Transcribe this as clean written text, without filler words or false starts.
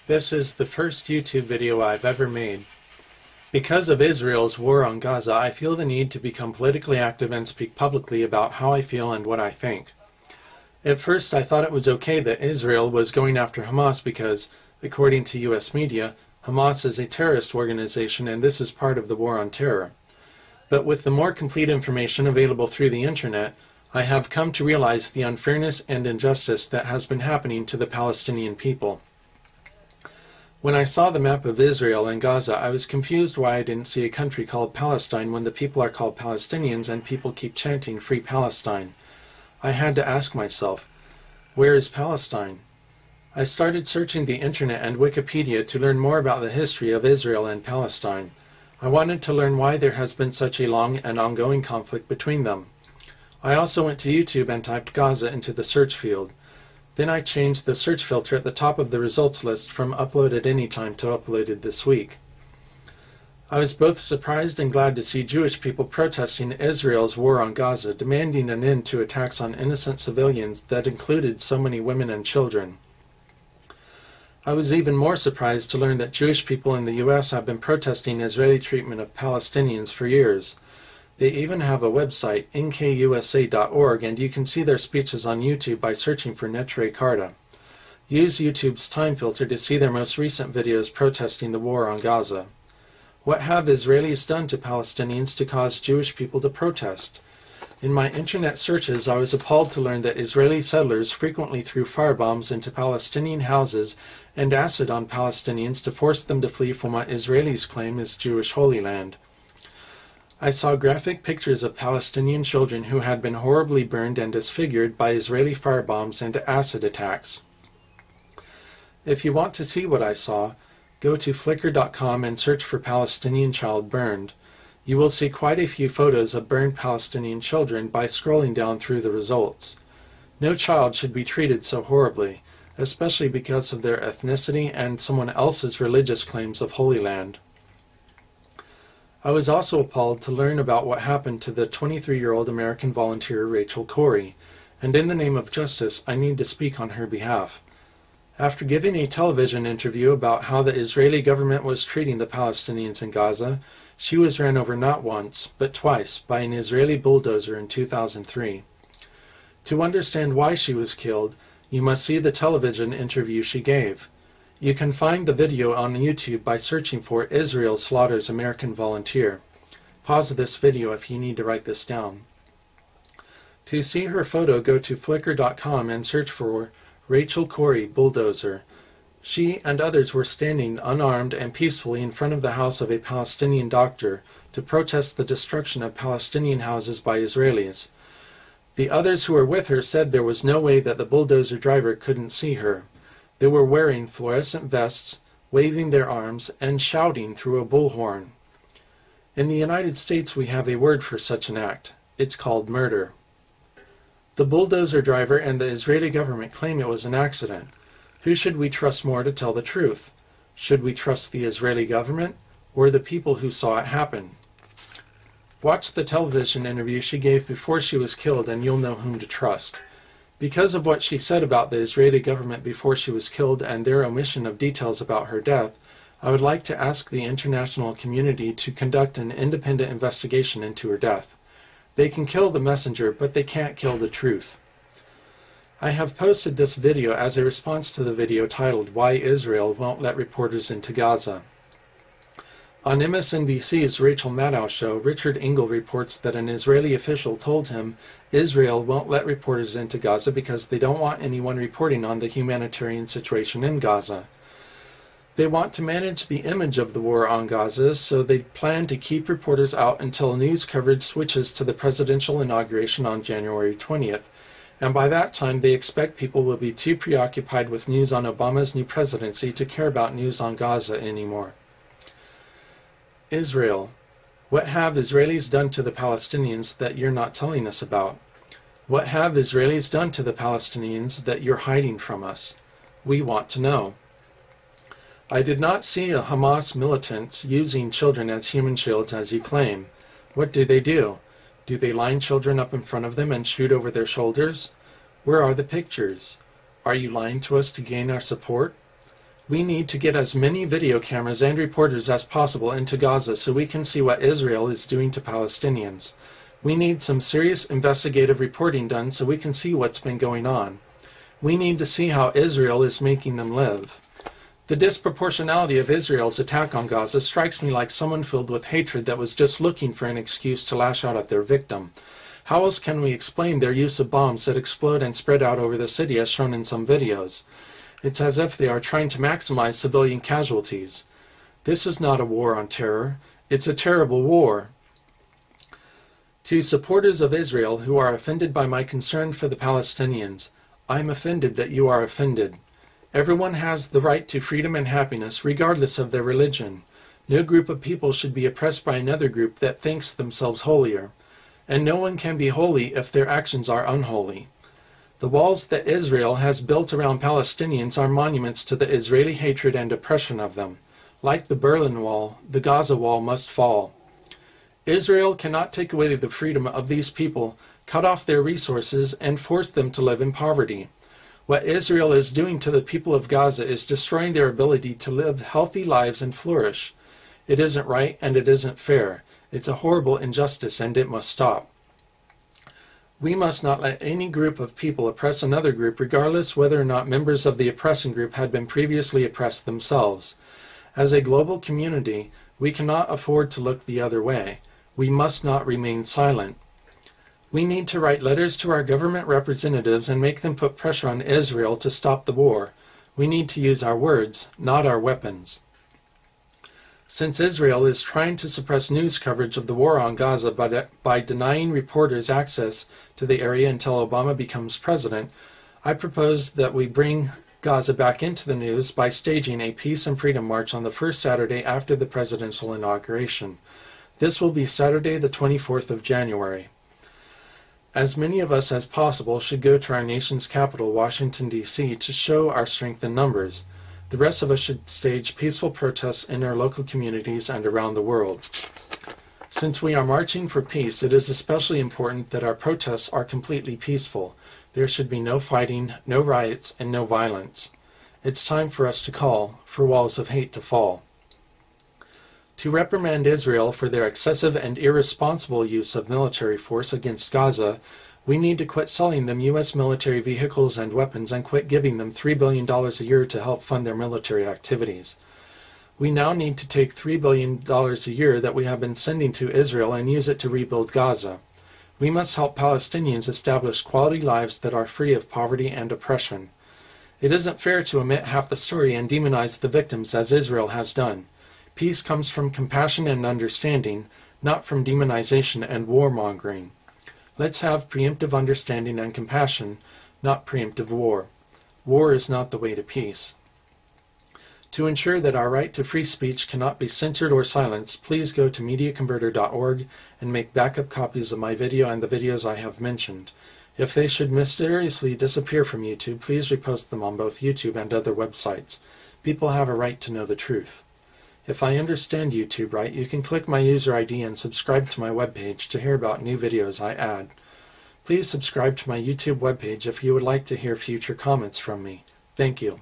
This is the first YouTube video I've ever made. Because of Israel's war on Gaza, I feel the need to become politically active and speak publicly about how I feel and what I think. At first I thought it was okay that Israel was going after Hamas because, according to US media, Hamas is a terrorist organization and this is part of the war on terror. But with the more complete information available through the internet, I have come to realize the unfairness and injustice that has been happening to the Palestinian people. When I saw the map of Israel and Gaza, I was confused why I didn't see a country called Palestine when the people are called Palestinians and people keep chanting Free Palestine. I had to ask myself, where is Palestine? I started searching the internet and Wikipedia to learn more about the history of Israel and Palestine. I wanted to learn why there has been such a long and ongoing conflict between them. I also went to YouTube and typed Gaza into the search field. Then I changed the search filter at the top of the results list from uploaded anytime to uploaded this week. I was both surprised and glad to see Jewish people protesting Israel's war on Gaza, demanding an end to attacks on innocent civilians that included so many women and children. I was even more surprised to learn that Jewish people in the US have been protesting Israeli treatment of Palestinians for years. They even have a website, nkusa.org, and you can see their speeches on YouTube by searching for Netre Karta. Use YouTube's time filter to see their most recent videos protesting the war on Gaza. What have Israelis done to Palestinians to cause Jewish people to protest? In my internet searches, I was appalled to learn that Israeli settlers frequently threw firebombs into Palestinian houses and acid on Palestinians to force them to flee from what Israelis claim is Jewish Holy Land. I saw graphic pictures of Palestinian children who had been horribly burned and disfigured by Israeli firebombs and acid attacks. If you want to see what I saw, go to Flickr.com and search for Palestinian child burned. You will see quite a few photos of burned Palestinian children by scrolling down through the results. No child should be treated so horribly, especially because of their ethnicity and someone else's religious claims of Holy Land. I was also appalled to learn about what happened to the 23-year-old American volunteer Rachel Corrie, and in the name of justice, I need to speak on her behalf. After giving a television interview about how the Israeli government was treating the Palestinians in Gaza, she was ran over not once, but twice, by an Israeli bulldozer in 2003. To understand why she was killed, you must see the television interview she gave. You can find the video on YouTube by searching for Israel Slaughters American Volunteer. Pause this video if you need to write this down. To see her photo, go to Flickr.com and search for Rachel Corrie Bulldozer. She and others were standing unarmed and peacefully in front of the house of a Palestinian doctor to protest the destruction of Palestinian houses by Israelis. The others who were with her said there was no way that the bulldozer driver couldn't see her. They were wearing fluorescent vests, waving their arms, and shouting through a bullhorn. In the United States we have a word for such an act. It's called murder. The bulldozer driver and the Israeli government claim it was an accident. Who should we trust more to tell the truth? Should we trust the Israeli government or the people who saw it happen? Watch the television interview she gave before she was killed and you'll know whom to trust. Because of what she said about the Israeli government before she was killed and their omission of details about her death, I would like to ask the international community to conduct an independent investigation into her death. They can kill the messenger, but they can't kill the truth. I have posted this video as a response to the video titled Why Israel Won't Let Reporters into Gaza. On MSNBC's Rachel Maddow show, Richard Engel reports that an Israeli official told him Israel won't let reporters into Gaza because they don't want anyone reporting on the humanitarian situation in Gaza. They want to manage the image of the war on Gaza, so they plan to keep reporters out until news coverage switches to the presidential inauguration on January 20th, and by that time they expect people will be too preoccupied with news on Obama's new presidency to care about news on Gaza anymore. Israel. What have Israelis done to the Palestinians that you're not telling us about? What have Israelis done to the Palestinians that you're hiding from us? We want to know. I did not see a Hamas militants using children as human shields as you claim. What do? Do they line children up in front of them and shoot over their shoulders? Where are the pictures? Are you lying to us to gain our support? We need to get as many video cameras and reporters as possible into Gaza so we can see what Israel is doing to Palestinians. We need some serious investigative reporting done so we can see what's been going on. We need to see how Israel is making them live. The disproportionality of Israel's attack on Gaza strikes me like someone filled with hatred that was just looking for an excuse to lash out at their victim. How else can we explain their use of bombs that explode and spread out over the city as shown in some videos? It's as if they are trying to maximize civilian casualties. This is not a war on terror. It's a terrible war. To supporters of Israel who are offended by my concern for the Palestinians, I am offended that you are offended. Everyone has the right to freedom and happiness regardless of their religion. No group of people should be oppressed by another group that thinks themselves holier. And no one can be holy if their actions are unholy. The walls that Israel has built around Palestinians are monuments to the Israeli hatred and oppression of them. Like the Berlin Wall, the Gaza Wall must fall. Israel cannot take away the freedom of these people, cut off their resources, and force them to live in poverty. What Israel is doing to the people of Gaza is destroying their ability to live healthy lives and flourish. It isn't right and it isn't fair. It's a horrible injustice and it must stop. We must not let any group of people oppress another group regardless whether or not members of the oppressing group had been previously oppressed themselves. As a global community, we cannot afford to look the other way. We must not remain silent. We need to write letters to our government representatives and make them put pressure on Israel to stop the war. We need to use our words, not our weapons. Since Israel is trying to suppress news coverage of the war on Gaza by denying reporters access to the area until Obama becomes president, I propose that we bring Gaza back into the news by staging a Peace and Freedom March on the first Saturday after the presidential inauguration. This will be Saturday the 24th of January. As many of us as possible should go to our nation's capital, Washington, D.C., to show our strength in numbers. The rest of us should stage peaceful protests in our local communities and around the world. Since we are marching for peace, it is especially important that our protests are completely peaceful. There should be no fighting, no riots, and no violence. It's time for us to call for walls of hate to fall. To reprimand Israel for their excessive and irresponsible use of military force against Gaza, we need to quit selling them U.S. military vehicles and weapons and quit giving them $3 billion a year to help fund their military activities. We now need to take $3 billion a year that we have been sending to Israel and use it to rebuild Gaza. We must help Palestinians establish quality lives that are free of poverty and oppression. It isn't fair to omit half the story and demonize the victims as Israel has done. Peace comes from compassion and understanding, not from demonization and warmongering. Let's have preemptive understanding and compassion, not preemptive war. War is not the way to peace. To ensure that our right to free speech cannot be censored or silenced, please go to MediaConverter.org and make backup copies of my video and the videos I have mentioned. If they should mysteriously disappear from YouTube, please repost them on both YouTube and other websites. People have a right to know the truth. If I understand YouTube right, you can click my user ID and subscribe to my webpage to hear about new videos I add. Please subscribe to my YouTube webpage if you would like to hear future comments from me. Thank you.